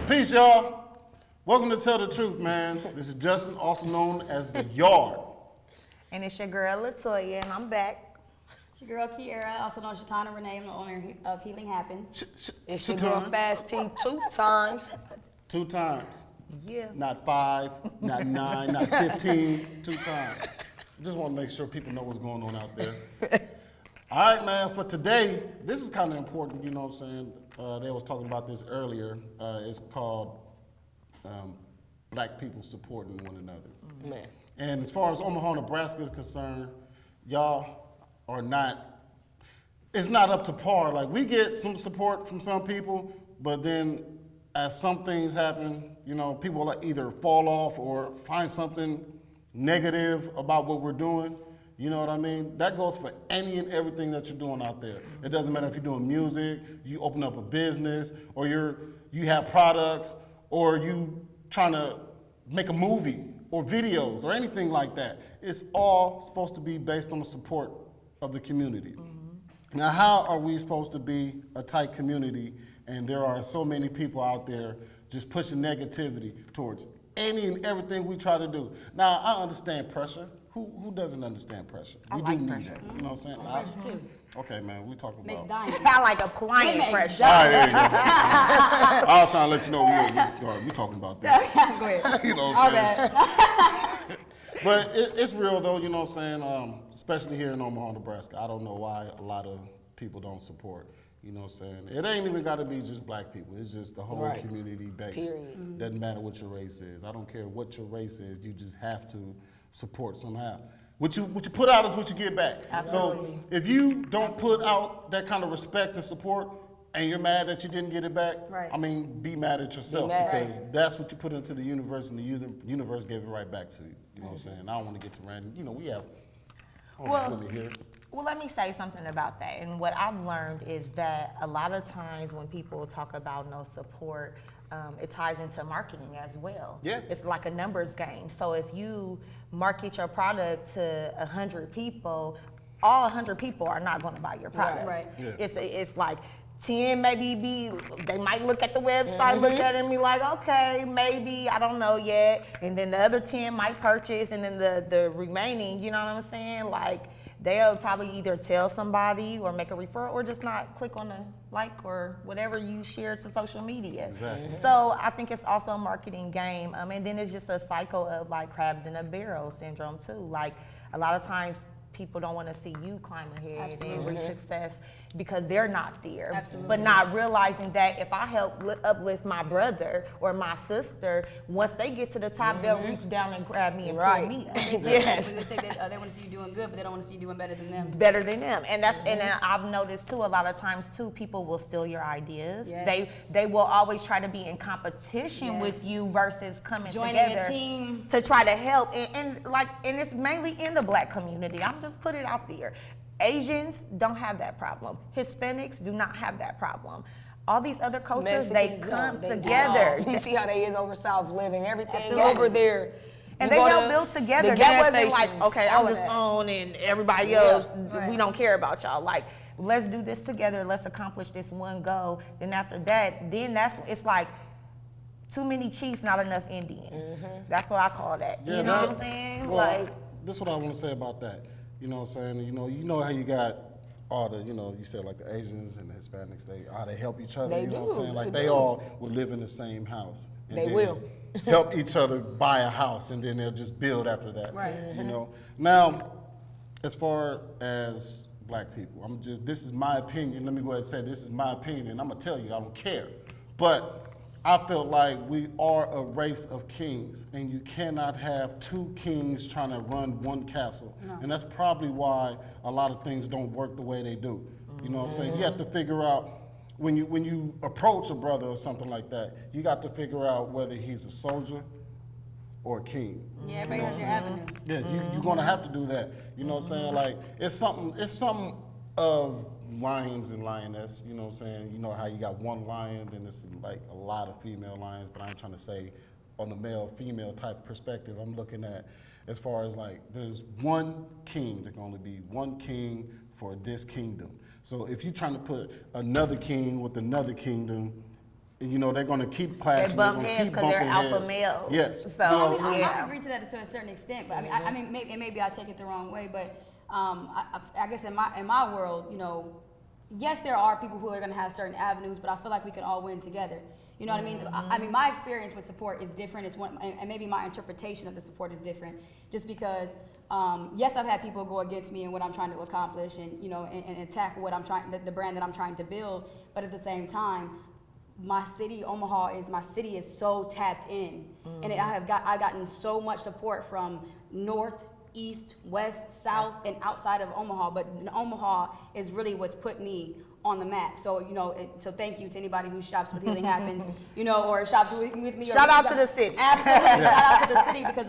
Peace, y'all. Welcome to Tell the Truth, man. This is Justin, also known as The Yard. And it's your girl, Latoya, and I'm back. It's your girl, Kiera, also known as Shatana Renee. I'm the owner of Healing Happens. It's your girl, Fast T, 2 times. 2 times. Yeah. Not 5, not 9, not 15, 2 times. Just want to make sure people know what's going on out there. All right, man, for today, this is kind of important, you know what I'm saying? They was talking about this earlier. It's called Black people supporting one another. Man. And as far as Omaha, Nebraska is concerned, y'all are not, it's not up to par. Like, we get some support from some people, but then as some things happen, you know, people like either fall off or find something negative about what we're doing. You know what I mean? That goes for any and everything that you're doing out there. It doesn't matter if you're doing music, you open up a business, or you have products, or you trying to make a movie or videos or anything like that. It's all supposed to be based on the support of the community. Mm-hmm. Now, how are we supposed to be a tight community and there are so many people out there just pushing negativity towards any and everything we try to do? Now, I understand pressure. Who doesn't understand pressure? I We like do need pressure. that. You know what I'm saying? Pressure too. Okay, man, we talking Makes about. dying. I like applying pressure. All right, there you go. I was trying to let you know we talking about that. Go ahead. You know what I'm saying? Okay. But it's real though, you know what I'm saying? Especially here in Omaha, Nebraska. I don't know why a lot of people don't support. You know what I'm saying? It ain't even got to be just black people. It's just the whole Right. community based. Period. Doesn't matter what your race is. I don't care what your race is. You just have to support somehow. What you put out is what you get back. Absolutely. So if you don't put out that kind of respect and support, and you're mad that you didn't get it back, Right. I mean, be mad at yourself because that's what you put into the universe, and the universe gave it right back to you. You know what I'm saying? I don't want to get to random. You know, we have women here. Well, let me say something about that. And what I've learned is that a lot of times when people talk about no support, it ties into marketing as well. Yeah. It's like a numbers game. So if you market your product to 100 people, all 100 people are not going to buy your product. Right. Yeah. It's like 10 they might look at the website, look at it and be like, okay, maybe, I don't know yet. And then the other 10 might purchase, and then the remaining, you know what I'm saying? Like, they'll probably either tell somebody or make a referral or just not click on the like or whatever you share to social media. Exactly. So I think it's also a marketing game. And then it's just a cycle of like crabs in a barrel syndrome too. Like, a lot of times people don't want to see you climb ahead and reach success because they're not there. Absolutely. But not realizing that if I help uplift my brother or my sister, once they get to the top, they'll reach down and grab me and pull me up. Yes. They say that they want to see you doing good, but they don't want to see you doing better than them. Better than them. And that's and then I've noticed too, a lot of times too, people will steal your ideas. Yes. They will always try to be in competition with you versus coming Joining together a team to try to help. And it's mainly in the black community. I'm just put it out there. Asians don't have that problem. Hispanics do not have that problem. All these other cultures, Mexicans they come don't. together. You see how they is over South living, everything Absolutely. over there. And You they go help to build together. the That gas wasn't like, stations, okay, all I'm of just that. on and everybody else, Right. we don't care about y'all. Like, let's do this together. Let's accomplish this one goal. Then after that, it's like too many chiefs, not enough Indians. That's what I call that. Yeah, you know that- what I'm saying? Well, Like, this is what I want to say about that. You know what I'm saying? You know how you got all the, you said like the Asians and the Hispanics, they help each other. They you know what I'm do. saying? Like They they do. all will live in the same house. And They then will. help each other buy a house, and then they'll just build after that. Right. You know. Now, as far as black people, this is my opinion. Let me go ahead and say this is my opinion, and I'm gonna tell you I don't care. But I felt like we are a race of kings, and you cannot have 2 kings trying to run one castle. No. And that's probably why a lot of things don't work the way they do. You know what I'm saying? You have to figure out, when you approach a brother or something like that, you got to figure out whether he's a soldier or a king. Yeah, everybody has their avenue. Yeah, you're gonna have to do that. You know what I'm saying? Like, it's something of lions and lioness, you know what I'm saying? You know how you got one lion, then it's like a lot of female lions, but I'm trying to say on the male-female type perspective, I'm looking at as far as like, there's one king, there can only be one king for this kingdom. So if you're trying to put another king with another kingdom, you know, they're going to keep clashing. They bump gonna heads keep because they're bumping alpha heads. males. Yes. So, I agree to that to a certain extent, but I mean, maybe I take it the wrong way, but I guess in my world, you know, yes, there are people who are going to have certain avenues, but I feel like we can all win together. You know what I mean? I mean, my experience with support is different. It's one, and maybe my interpretation of the support is different. Just because, yes, I've had people go against me and what I'm trying to accomplish, and you know, and attack what I'm trying, the brand that I'm trying to build. But at the same time, my city, Omaha, is so tapped in, and I've gotten so much support from north, east, west, south, and outside of Omaha. But Omaha is really what's put me on the map. So, you know, so thank you to anybody who shops with Healing Happens, you know, or shops with me. Shout out to the city. Absolutely. Shout out to the city, because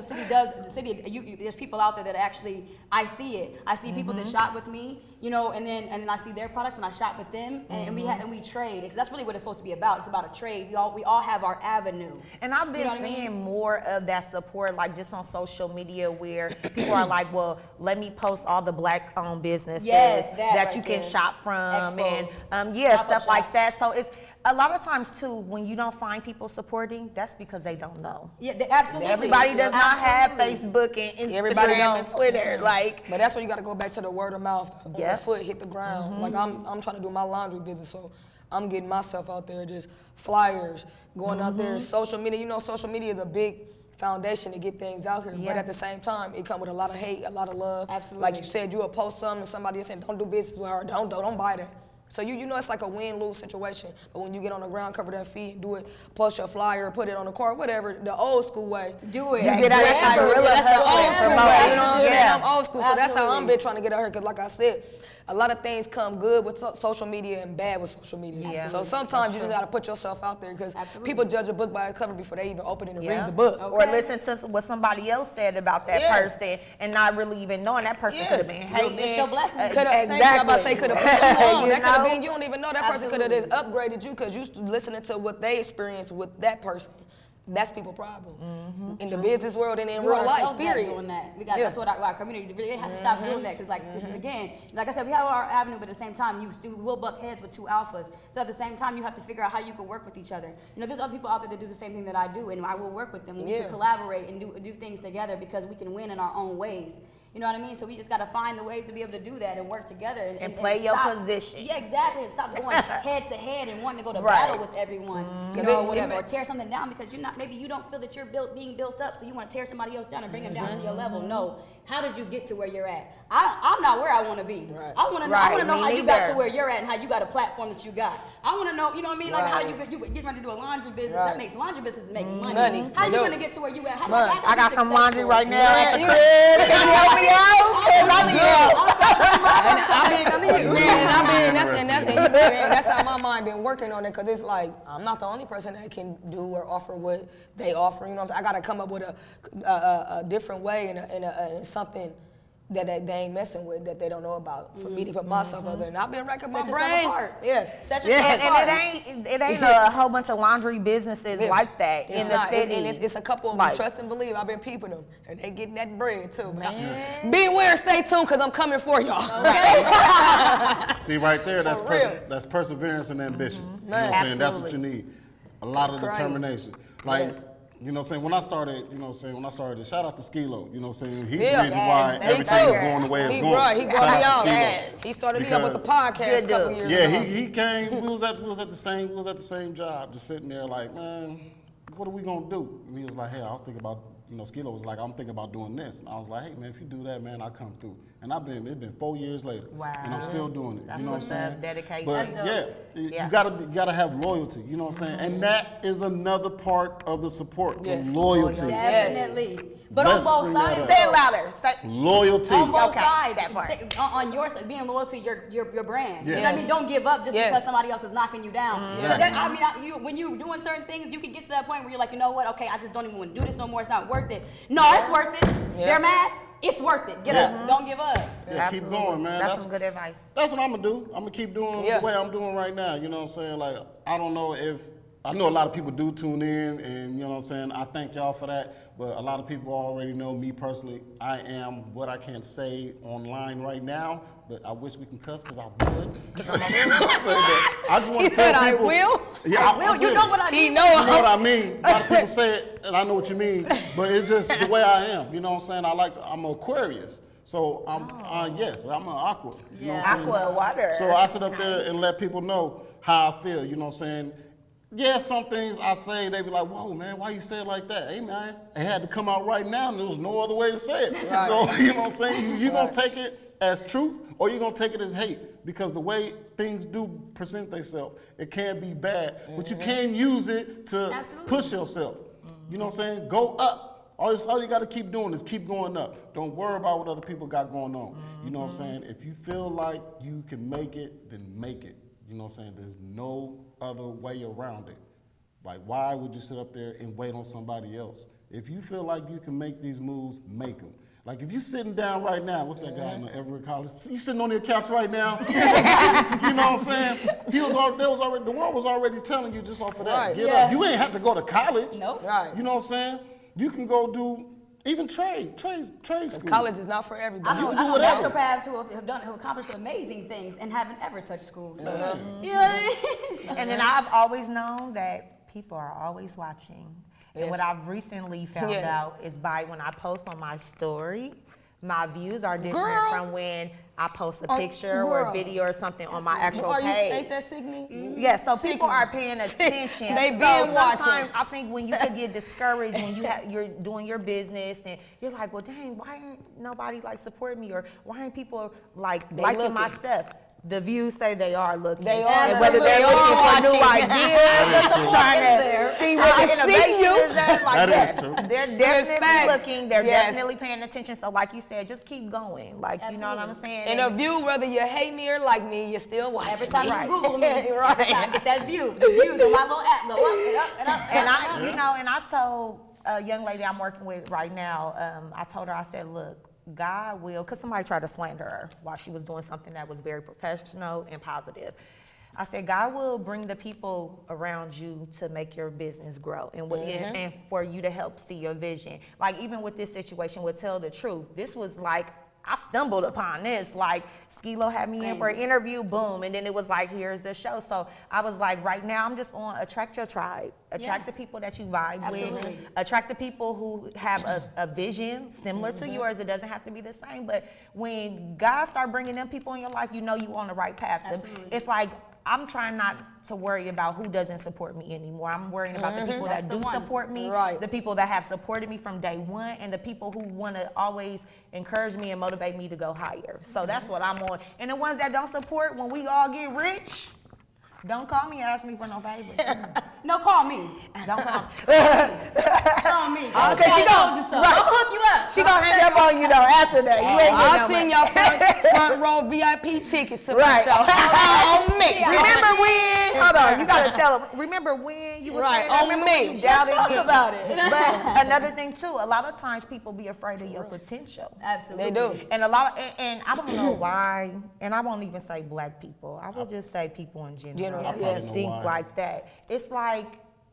the city, there's people out there that actually, I see it. I see people that shop with me, you know, and then I see their products and I shop with them, and we trade, because that's really what it's supposed to be about. It's about a trade. We all have our avenue. And I've been seeing more of that support, like just on social media, where people are like, well, let me post all the black-owned businesses that that right you can there. shop from, Expos. and Pop-up stuff like shops. that. So it's a lot of times too, when you don't find people supporting, that's because they don't know. Yeah, absolutely. Everybody does not have Absolutely. Facebook and Everybody Instagram and don't. Twitter. Like, But that's where you got to go back to the word of mouth. When Yep. the foot hit the ground. Like I'm trying to do my laundry business, so I'm getting myself out there, just flyers, going out there, social media. You know, social media is a big foundation to get things out here. Yeah. But at the same time, it comes with a lot of hate, a lot of love. Absolutely. Like you said, you will post something and somebody else saying, don't do business with her, don't buy that. So you know it's like a win-lose situation. But when you get on the ground, cover that feet, do it, post your flyer, put it on the card, whatever, the old school way. Do it. You get out That's there, how guerrilla that's the old hustling, school promote way, it. you know what I'm saying? Yeah. I'm old school, so that's how I'm Absolutely. been trying to get out here. Because like I said, a lot of things come good with social media and bad with social media. Yeah. So sometimes you just got to put yourself out there, because Absolutely. people judge a book by its cover before they even open it and Yeah. read the book. Or Okay. listen to what somebody else said about that Yes. person and not really even knowing that person Yes. could have been hating. It's your blessing. Thank you. I'm about to say could have put you on. You That could have know? been, you don't even know that person could have just Absolutely. upgraded you because you listening to what they experienced with that person. That's people's problem. In the business world and in We real got life, ourselves back period. doing that. We got Yeah. that's what our community really has to stop doing that, because because again, like I said, we have our avenue, but at the same time, you still will buck heads with two alphas. So at the same time, you have to figure out how you can work with each other. You know, there's other people out there that do the same thing that I do, and I will work with them. We Yeah. can collaborate and do things together, because we can win in our own ways. You know what I mean? So we just got to find the ways to be able to do that and work together And play your stop- position. Yeah, exactly. And stop going head to head and wanting to go to Right. battle with everyone. You Cause know, it whatever, may- or tear something down because you're not. Maybe you don't feel that you're being built up, so you want to tear somebody else down and bring them down to your level. No. How did you get to where you're at? I'm not where I want to be. Right. I want to know. Right, I want to know me how you got neither. to where you're at and how you got a platform that you got. I want to know. You know what I mean? Like how Right. you get ready to do a laundry business. Right. That makes laundry businesses make money. Money. How you No. going to get to where you at? How, Money. how can I you got be some laundry successful? right now at the Yeah. crib. Can you help me out? 'Cause I'm That's how my mind been working on it, because it's like I'm not the only person that can do or offer what they offer. You know what I'm saying? I got to come up with a different way and something that they ain't messing with, that they don't know about, for me to put myself out there. And I've been racking my Set yourself brain. apart. Yes. Set yourself And apart. it ain't a whole bunch of laundry businesses like that It's in the not. city. And it's a couple of Like- them, trust and believe. I've been peeping them, and they getting that bread too. Beware, stay tuned, because I'm coming for y'all. See, right there, that's For real. that's perseverance and ambition. You know Man. what I'm saying? That's what you Absolutely. need. A lot of That's crazy. determination. Like, Yes. you know what I'm saying? When I started, shout out to Skilo. You know what I'm saying? He's Yeah. the reason why Yes, everything too. is going the way it's He going. brought me Shout out on. to Skilo. Yes. He started me up with the Because- podcast a Good couple dude. years Yeah, ago. he came. We was at the same job, just sitting there like, man, what are we gonna do? And he was like, hey, I was thinking about, Skilo was like, I'm thinking about doing this, and I was like, hey, man, if you do that, man, I'll come through. And it's been 4 years later, and I'm still doing it. That's you know what I'm what's saying? up, dedication. But That's yeah, dope. Yeah. you gotta have loyalty. You know what I'm saying? And that is another part of the support, the Yes. loyalty. Definitely. But Let's on both bring that sides. up. Say it though. louder. Say, Loyalty. On both Okay, sides, that part. on your side, being loyal to your brand. You know what I Yes. mean? Don't give up just Yes. because somebody else is knocking you down. 'Cause that- I mean, when you're doing certain things, you can get to that point where you're like, you know what? Okay, I just don't even want to do this no more. It's not worth it. No, it's worth it. Yeah. They're mad. It's worth it. Get Yeah. up. Don't give up. Yeah, keep going, man. That's some good advice. That's what I'm gonna do. I'm gonna keep doing Yeah. the way I'm doing right now. You know what I'm saying? Like, I don't know if I know a lot of people do tune in, and you know what I'm saying. I thank y'all for that. But a lot of people already know me personally. I am what I can't say online right now. But I wish we can cuss because I would. You know what I'm saying? But I just want He to tell said, "I people. will." Yeah, Will, you will. know what I mean? You know what I mean. A lot of people say it, and I know what you mean, but it's just the way I am. You know what I'm saying? I'm an Aquarius. So yes, I'm an aqua. You know what I'm saying? Aqua, water. So I sit up there and let people know how I feel. You know what I'm saying? Yeah, some things I say, they be like, whoa, man, why you say it like that? Hey, man, it had to come out right now, and there was no other way to say it. Right. So, you know what I'm saying? You're going to take it as truth, or you're going to take it as hate, because the way things do present themselves, it can be bad, but you can use it to Absolutely. push yourself. You know what I'm saying? Go up. All you got to keep doing is keep going up. Don't worry about what other people got going on. You know what I'm saying? If you feel like you can make it, then make it. You know what I'm saying? There's no other way around it. Like, why would you sit up there and wait on somebody else? If you feel like you can make these moves, make them. Like, if you're sitting down right now, what's that guy in the Everett College? He's sitting on your couch right now. You know what I'm saying? The world was already telling you just off of that. Right. Get Yeah. up. You ain't have to go to college. Nope. Right. You know what I'm saying? You can go do even trade school. College is not for everybody. I know, can do I know whatever. naturopaths who accomplished amazing things and haven't ever touched school. So, you know what I mean? And then I've always known that people are always watching. And Yes. what I've recently found Yes. out is by when I post on my story, my views are different Girl. from when I post a Oh, picture or a girl. video or something on my actual Are you, page. ain't that sickening? Yeah, so people Sickening. are paying attention. They so been watching. sometimes I think when you could get discouraged when you're doing your business and you're like, well, dang, why ain't nobody like supporting me, or why ain't people like They liking my looking. stuff? The views say they are looking. They are And looking. whether they're They looking are for new watching. ideas, trying there. to see where I the see innovation you. is at. Like, That is yes, true. they're definitely facts. looking. They're Yes. definitely paying attention. So like you said, just keep going. Like, you know what I'm Absolutely. saying? And a view, whether you hate me or like me, you're still watching. Every time me. you Google me, every time I right. get that view. The views on my little app go up and up and up. And up. and I told a young lady I'm working with right now, I told her, I said, look, God will, because somebody tried to slander her while she was doing something that was very professional and positive. I said, God will bring the people around you to make your business grow and for you to help see your vision. Like, even with this situation, with Tell the Truth, this was like, I stumbled upon this. Like, Skilo had me in for an interview, boom, and then it was like, here's the show. So I was like, right now, I'm just on attract your tribe. Attract the people that you vibe with. Absolutely. Attract the people who have a vision similar to yours. It doesn't have to be the same, but when God start bringing them people in your life, you know you on the right path. Absolutely. It's like, I'm trying not to worry about who doesn't support me anymore. I'm worrying about the people That's that the do one. support me, Right. the people that have supported me from day one, and the people who want to always encourage me and motivate me to go higher. So that's what I'm on. And the ones that don't support, when we all get rich, don't call me and ask me for no favors. No, call me. Don't call me. Call me. Okay, Say she I gon- told you so. right. I'll hook you up. She gonna hang up on you though after that. You ain't getting I'll send no y'all front row VIP tickets to Right. my show. On me. Yeah. Remember when? Hold on, you gotta tell them. Remember when you were Right, saying that? on Remember me. when you doubted Let's me? talk about it. But another thing too, a lot of times people be afraid of your potential. Absolutely. They do. And a lot of, and I don't know why, and I won't even say black people. I will just say people in general. General, that yes. think Why. like that. It's like,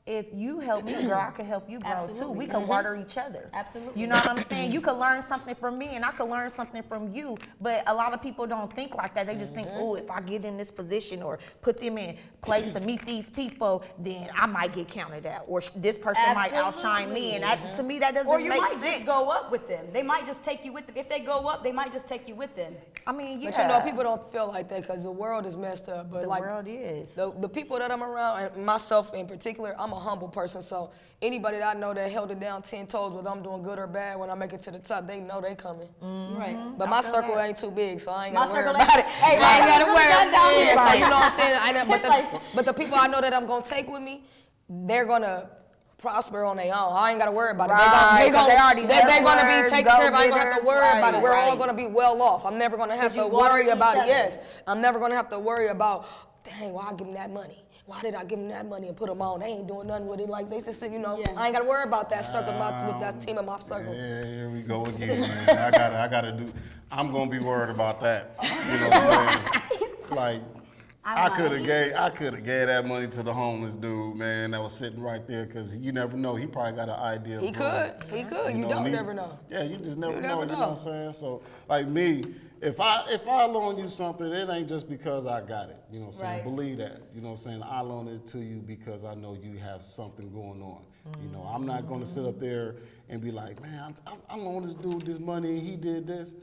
if you help me grow, I can help you grow too. Absolutely. We can water each other. Absolutely. You know what I'm saying? You can learn something from me and I can learn something from you. But a lot of people don't think like that. They just think, oh, if I get in this position or put them in place to meet these people, then I might get counted out. Or this person might outshine me. And that, to me, that doesn't Or you make might sense. just go up with them. They might just take you with them. If they go up, they might just take you with them. I mean, yeah. But you know, people don't feel like that because the world is messed up. But the like world is. the people that I'm around, and myself in particular, I'm a humble person. So anybody that I know that held it down 10 toes, whether I'm doing good or bad, when I make it to the top, they know they coming. Right. But my circle ain't too big, so I ain't My gotta worry circle about ain't- it. Hey, I ain't my gotta circle worry. done down here. Yeah, so you know what I'm saying? It's But the people I know that I'm gonna take with me, they're gonna prosper on their own. I ain't gotta worry about it. Right, 'cause they already they're gonna be hustlers, taken care of. I ain't gonna have to go-getters, worry about it. right, We're all right. gonna be well off. I'm never gonna have 'Cause to you water worry each about it. other. Yes, I'm never gonna have to worry about, dang, why I give them that money? Why did I give them that money and put them on? They ain't doing nothing with it. Like they just said, you know, Yeah. I ain't gotta worry about that circle with that team in my circle. Yeah, here we go again, man. I gotta do. I'm gonna be worried about that. You know what I'm saying? Like, I could have gave that money to the homeless dude, man, that was sitting right there, because you never know. He probably got an idea. He could. You don't never know. Yeah, you just never know. never You know know. what I'm saying? So, like me, if I loan you something, it ain't just because I got it. You know what I'm saying? Right. Believe that. You know what I'm saying? I loan it to you because I know you have something going on. You know, I'm not going to sit up there and be like, man, I loaned this dude this money and he did this.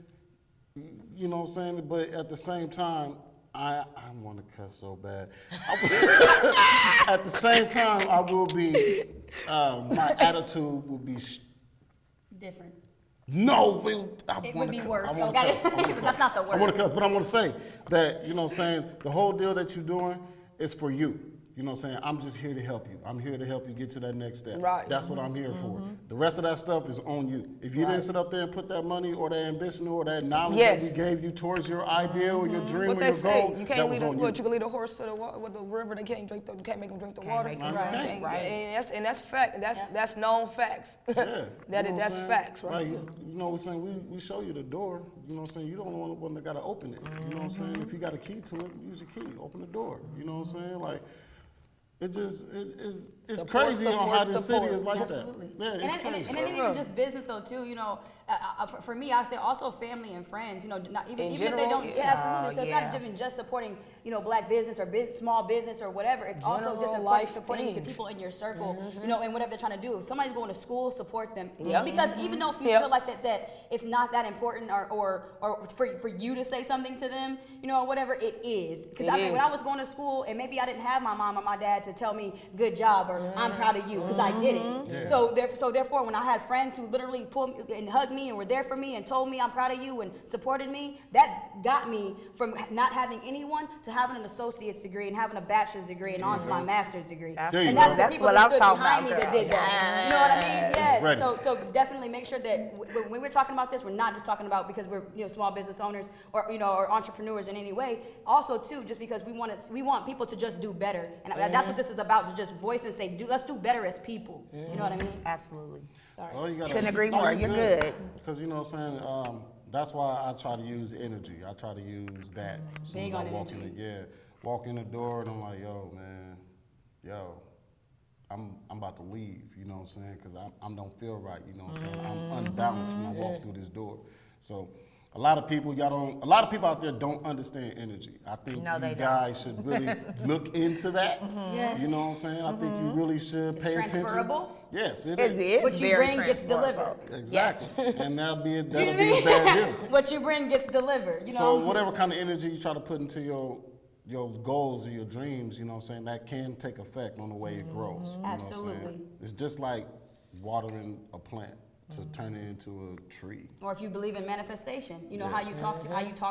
You know what I'm saying? But at the same time, I want to cuss so bad. At the same time, I will be, my attitude will be Different. no, It would be worse. I wanna Okay, cuss. but that's not the I want word. to cuss, but I want to say that, you know what I'm saying, the whole deal that you're doing is for you. You know what I'm saying? I'm just here to help you. I'm here to help you get to that next step. Right. That's what I'm here for. The rest of that stuff is on you. If you didn't sit up there and put that money or that ambition or that knowledge Yes. that we gave you towards your ideal or your dream What or they your say, goal, you that can't was lead on you you. can lead a horse to the water, with the river. They can't drink. You can't make them drink the water. make 'em drink, Can't- right. And that's fact. That's known facts. Yeah, That's you know what I'm saying? facts, right? Like, you know what I'm saying? We show you the door. You know what I'm saying? You don't want one that got to open it. You know what I'm saying? If you got a key to it, use your key. Open the door. You know what I'm saying? Like, it's Support, crazy on how this support. city is like Absolutely. that. Yeah, it's and crazy. it ain't even just business though too. You know, for me, I say also family and friends. You know, not even In if they general, don't. yeah. Yeah, absolutely. So it's yeah. not even just supporting black business or small business or whatever. It's also General just life supporting the things. people in your circle. You know, and whatever they're trying to do. If somebody's going to school, support them. Yep. Because even though if you Yep. feel like that it's not that important or for you to say something to them, you know, or whatever, it is. Because It I mean, when is. I was going to school and maybe I didn't have my mom or my dad to tell me good job or I'm proud of you because I did it. Yeah. So therefore, when I had friends who literally pulled me and hugged me and were there for me and told me I'm proud of you and supported me, that got me from not having anyone to having an associate's degree and having a bachelor's degree and on to my master's degree. There you And go. that's the That's people what that I'm stood talking behind about, me that girl. did that. You know what I mean? Yes. Ready. So definitely make sure that when we're talking about this, we're not just talking about because we're small business owners or or entrepreneurs in any way. Also too, just because we want people to just do better, and that's what this is about, to just voice and say, let's do better as people. You know what I mean? Absolutely. Sorry. Oh, you gotta, Couldn't agree more. You're good. Because you know what I'm saying? That's why I try to use energy. I try to use that. As soon Big as I on walk in energy. walk in the door and I'm like, yo, man, I'm about to leave, you know what I'm saying? Because I don't feel right, you know what I'm saying? I'm unbalanced when I walk through this door. So a lot of people out there don't understand energy. I think No, they you don't. guys should really look into that. Yes. You know what I'm saying? I think you really should pay attention. transferable? Yes, it It is. is What you very bring gets transferable. delivered. Exactly. And that'll be a bad deal. What you bring gets delivered. You know. So whatever kind of energy you try to put into your goals or your dreams, you know what I'm saying, that can take effect on the way it grows. You know what I'm saying? Absolutely. It's just like watering a plant to turn it into a tree. Or if you believe in manifestation, how you talk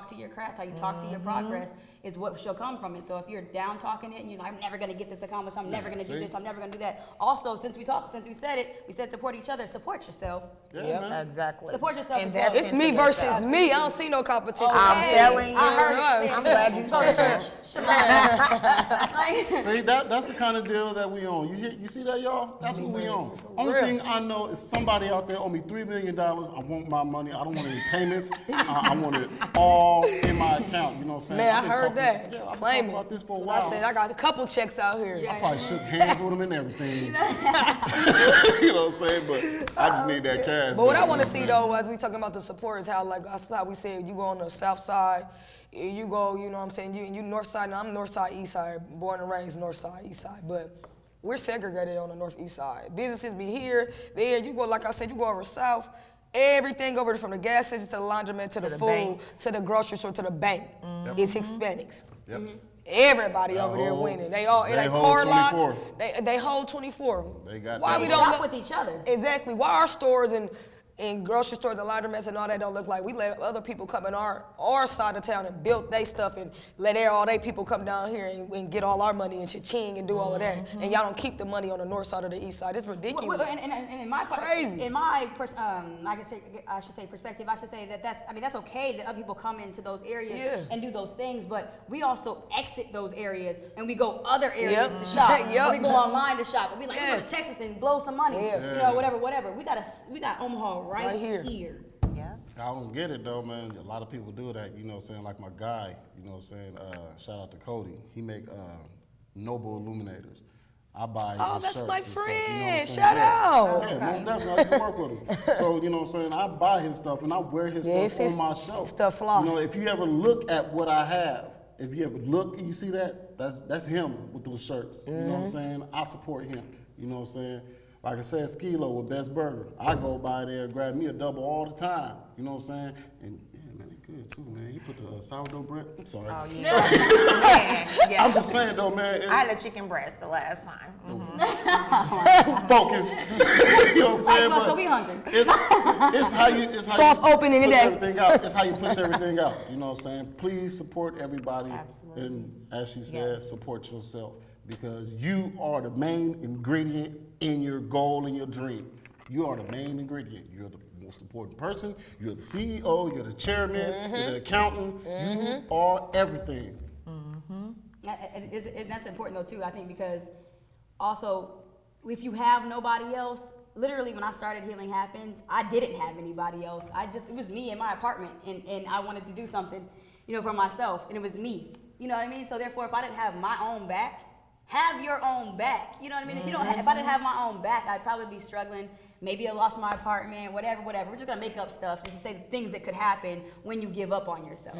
to your craft, how you talk to your progress is what shall come from it. So if you're down talking it, and I'm never gonna get this accomplished, I'm never gonna do see? this, I'm never gonna do that. Also, since we said it, we said support each other, support yourself. Yeah, Yep. man. Exactly. Support yourself as well. Invest It's into me versus yourself. me. I don't see no competition. I'm telling you. I heard it. sis. I'm glad you Go to church. Shalom. See, that's the kind of deal that we own. You see that, y'all? That's what we own. Only real. thing I know is somebody out there owe me $3 million. I want my money. I don't want any payments. I want it all in my account. You know what I'm saying? Man, I I've been heard talking- that. Yeah, I've been Claim talking it. about this for a So while. I said I got a couple checks out here. I probably shook hands with them and everything. You know what I'm saying? But I just need that cash. But what I though, want to you see know what I'm though, as we talking about the support, is how that's how we said you go on the south side, you go, you know what I'm saying, you north side, and I'm north side, east side, born and raised north side, east side, but we're segregated on the northeast side. Businesses be here, there. You go, like I said, you go over south. Everything over from the gas station to the laundromat to the the food banks. to the grocery store to the bank. It's Hispanics. Yep. Everybody That over there whole- winning. They all in they their hold car 24. lots. They hold 24. They got Why that. we They don't shop look- with each other. Exactly. Why our stores and grocery stores and laundromats and all that don't look like we let other people come in our side of town and build their stuff and let all they people come down here and get all our money and cha-ching and do all of that. And y'all don't keep the money on the north side or the east side. It's ridiculous. Well, and in my Crazy. in my I should say perspective, I should say that's okay that other people come into those areas Yeah. and do those things, but we also exit those areas and we go other areas Yep. to shop. Yep. Or we go online to shop. We like we go Yes. to Texas and blow some money. Yeah. You know, whatever. We got Omaha right Right here. here. Yeah. I don't get it though, man. A lot of people do that, you know what I'm saying? Like my guy, you know what I'm saying? Shout out to Cody. He make Noble Illuminators. I buy Oh, his that's shirts my and stuff, friend. you know what I'm saying? Shout Yeah. out. Yeah, most definitely. I used to work with him. So, you know what I'm saying? I buy his stuff and I wear his stuff on my show. His stuff fly. You know, if you ever look at what I have, if you ever look and you see that, that's him with those shirts. You know what I'm saying? I support him. You know what I'm saying? Like I said, Skilo with Best Burger. I go by there and grab me a double all the time. You know what I'm saying? And yeah, man, they good too, man. You put the sourdough bread. I'm sorry. Oh, yeah. Yeah. I'm just saying though, man. I had a chicken breast the last time. Focus. You know what I'm saying? So we hungry. It's how you Soft opening push today. everything out. It's how you push everything out. You know what I'm saying? Please support everybody. Absolutely. And as she said, support yourself. Because you are the main ingredient in your goal and your dream. You are the main ingredient. You're the most important person. You're the CEO. You're the chairman. You're the accountant. You are everything. And that's important though too, I think, because also if you have nobody else, literally when I started Healing Happens, I didn't have anybody else. It was me in my apartment, and I wanted to do something, you know, for myself, and it was me. You know what I mean? So therefore, if I didn't have my own back, have your own back. You know what I mean? If I didn't have my own back, I'd probably be struggling. Maybe I lost my apartment, whatever. We're just gonna make up stuff just to say the things that could happen when you give up on yourself.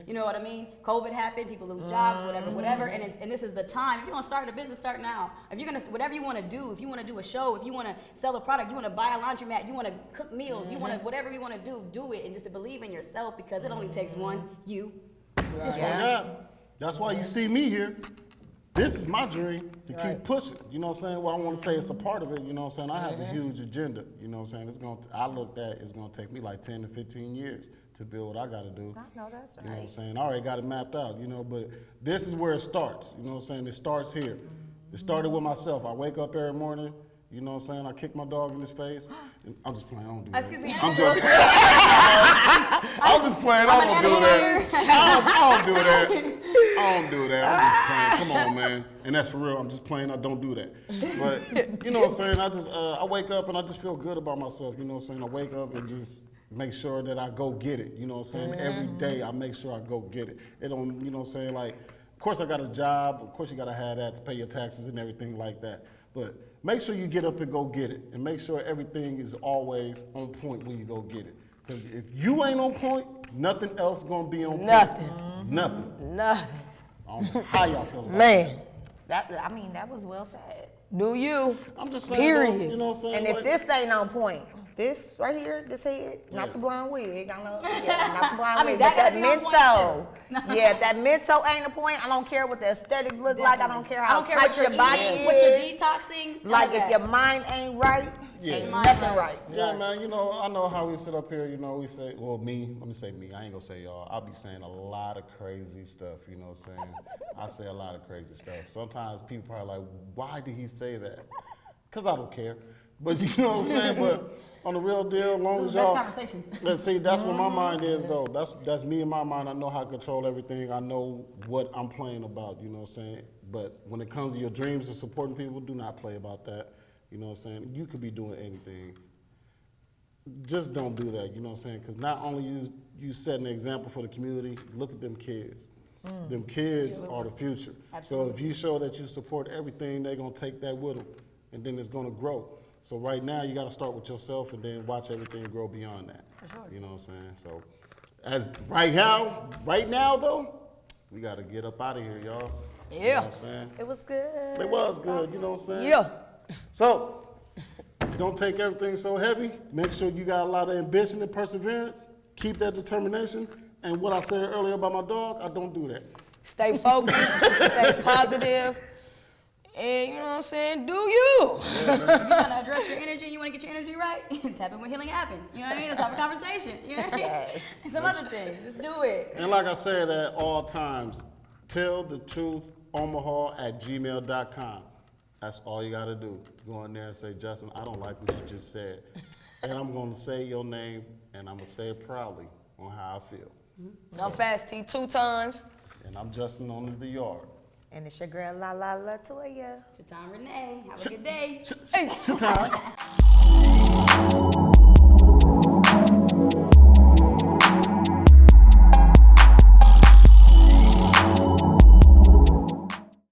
You know what I mean? COVID happened, people lose jobs, whatever. And this is the time. If you're gonna start a business, start now. If you're gonna, whatever you wanna do, if you wanna do a show, if you wanna sell a product, you wanna buy a laundromat, you wanna cook meals, you wanna, whatever you wanna do it, and just to believe in yourself, because it only takes one, you. Just one. Yeah. That's why you see me here. This is my dream to keep pushing. You know what I'm saying? Well, I want to say it's a part of it. You know what I'm saying? I have a huge agenda. You know what I'm saying? I looked at it's going to take me like 10 to 15 years to build what I got to do. I know that's right. You know what I'm saying? I already got it mapped out, you know, but this is where it starts. You know what I'm saying? It starts here. It started with myself. I wake up every morning. You know what I'm saying? I kick my dog in his face. And I'm just playing. I don't do that. Excuse me. I'm just playing. I don't do that. I don't do that. I don't do that. I'm just playing. Come on, man. And that's for real. I'm just playing. I don't do that. But you know what I'm saying? I wake up and I just feel good about myself. You know what I'm saying? I wake up and just make sure that I go get it. You know what I'm saying? Every day I make sure I go get it. It don't, you know what I'm saying? Like, of course I got a job. Of course you got to have that to pay your taxes and everything like that. But make sure you get up and go get it. And make sure everything is always on point when you go get it. Because if you ain't on point, nothing else going to be on point. Nothing. Nothing. I don't know how y'all feel about Man, That was well said. do you? I'm just saying, Period. though, you know what I'm saying? And if Like, this ain't on point, this right here, this head, not the blonde wig, I know, not the blonde I mean, wig, that but that gotta be on point, mental. Yeah, if that mental ain't a point, I don't care what the aesthetics look like, I don't care I how don't care tight what your you're body eating, is. what you're detoxing. none Like of if that. your mind ain't right, Yeah. ain't Mind nothing right. right. yeah, man, you know, I know how we sit up here, you know, we say, well, me, let me say me, I ain't gonna say y'all. I'll be saying a lot of crazy stuff, you know what I'm saying? I say a lot of crazy stuff. Sometimes people probably like, why did he say that? Because I don't care. But you know what I'm saying? But on the real deal, as long Those as best y'all, conversations. let's see, that's what my mind is though. That's me in my mind. I know how to control everything. I know what I'm playing about, you know what I'm saying? But when it comes to your dreams and supporting people, do not play about that. You know what I'm saying? You could be doing anything. Just don't do that, you know what I'm saying? Because not only you set an example for the community, look at them kids. Them kids are the future. Absolutely. So if you show that you support everything, they're going to take that with them, and then it's going to grow. So right now, you got to start with yourself and then watch everything grow beyond that. For sure. You know what I'm saying? So as right now though, we got to get up out of here, y'all. You know Yeah. what I'm saying? It was good. It was good, you know what I'm saying? Yeah. So, don't take everything so heavy. Make sure you got a lot of ambition and perseverance. Keep that determination. And what I said earlier about my dog, I don't do that. Stay focused, stay positive, and you know what I'm saying? Do you? If you're trying to address your energy and you want to get your energy right, tap in when healing happens. You know what I mean? Let's have a conversation. You know what I mean? Yes. Some other things. Just do it. And like I said at all times, tell the truth, omaha@gmail.com. That's all you got to do. Go in there and say, Justin, I don't like what you just said. And I'm going to say your name, and I'm going to say it proudly on how I feel. I'm Fast T 2 times. And I'm Justin known as the Yard. And it's your girl, La La Latoya. It's your time, Renee. Have a good day. It's time.